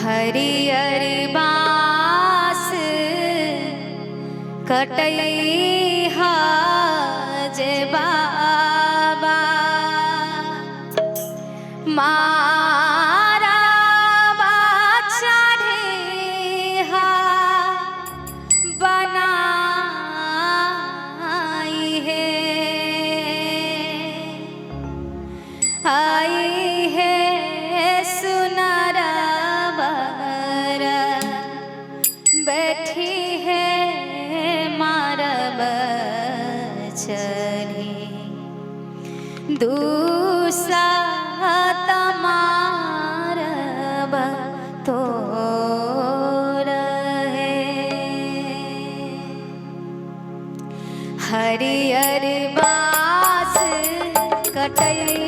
हरियर बाँस कटई जे बाबा मारा चढ़े बनाई है आई है बैठी है मारब चली दूसा तमारब तो रहे हरियर बाँस कटई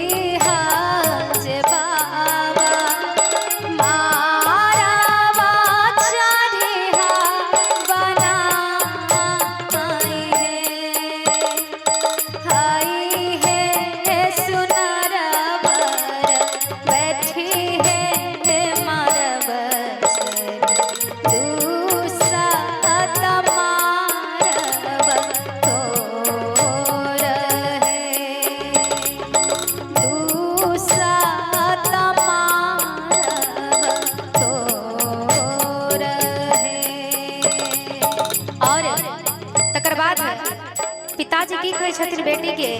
पिताजी की कहे छथिन बेटी के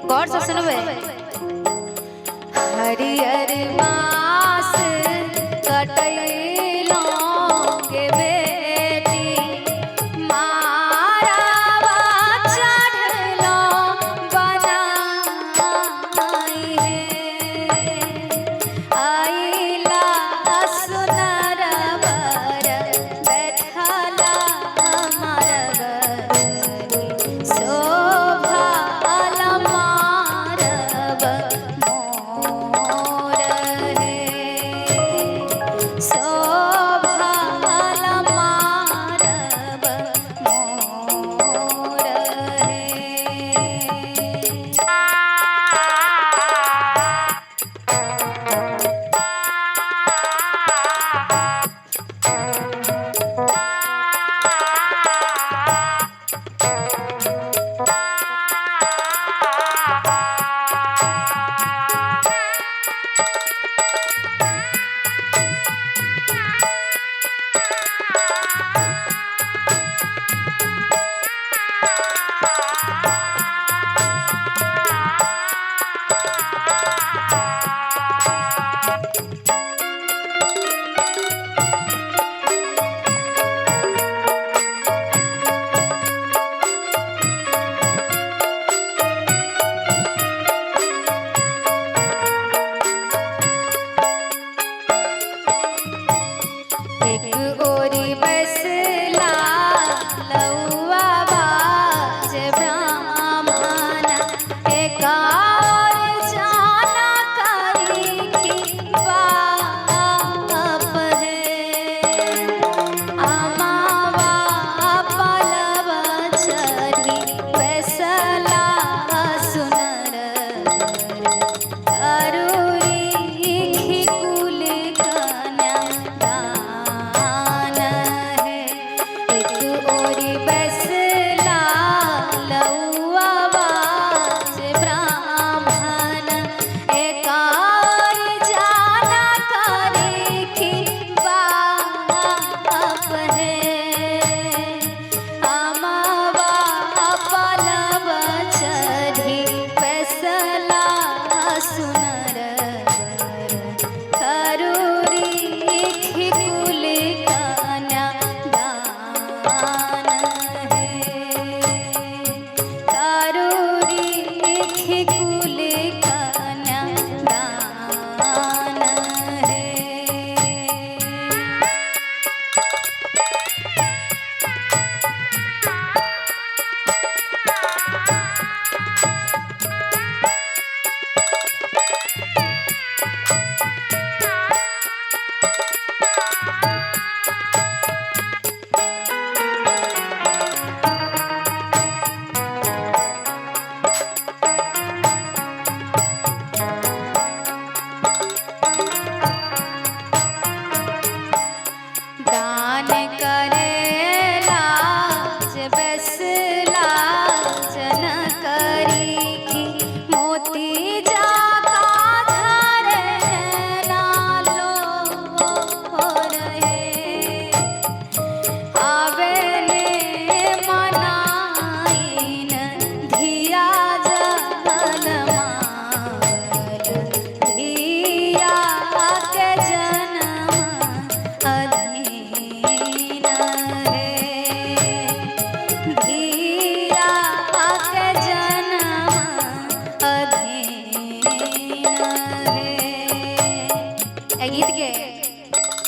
गौर से सुनबे हरियर बाँस कटैलो के बेटी मारा चढ़लो बनाई है आइला सुनर बर बैठला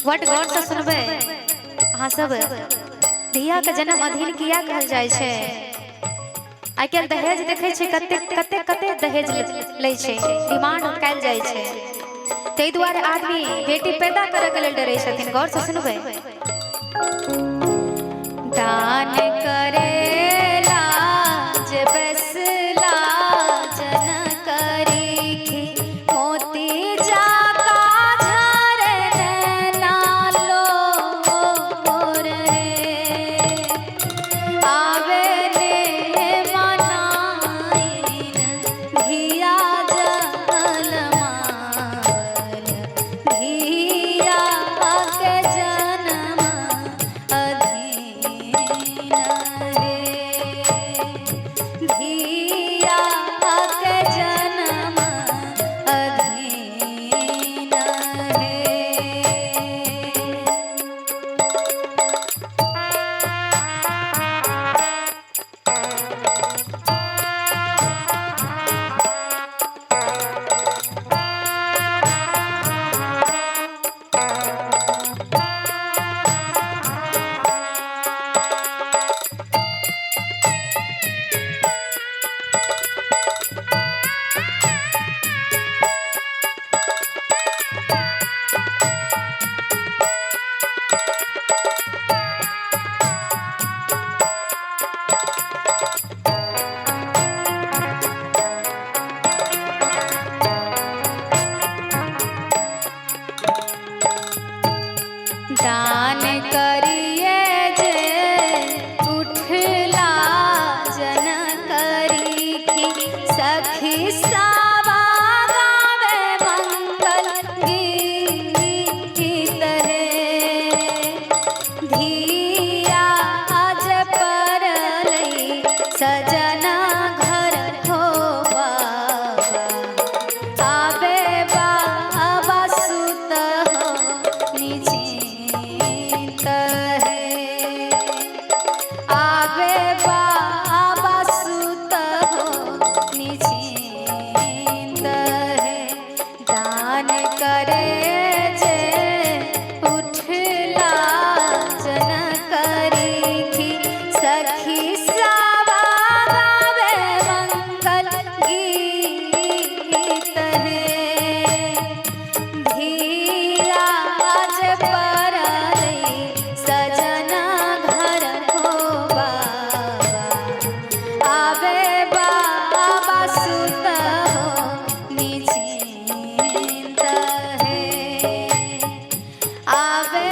वट गौर से सुनबे अहाँ सब धिया के जन्म अधीन किया कहल जाय छै। आइ काल्हि दहेज देखे छै कते कते कते दहेज लै छै, डिमांड कयल जाय छै। तै दुआरे आदमी बेटी पैदा करे के लेल डरै छथिन। गौर से सुनबे दान करेला जे बसला जन करी मोती जाका झरे नालो रे आवे ने मनाइन धिया जल मावल धिया के जन्म अधीन रे धिया के जन्म अधीन रे। दान करिए जे उठला जन करी सखी सावा गावे मंगल गीत रे धिया आज परलई सजना घर हो बाबा आबे बाबा सुत हो निश्चिंत है आबे बाबा सुत हो निश्चिंत है। दान करे जे उठला जन करी सखी सावा गावे मंगल गीत है धिया आज परलई सजना घर हो बाबा आबे बाबा सुत हो निश्चिंत है आबे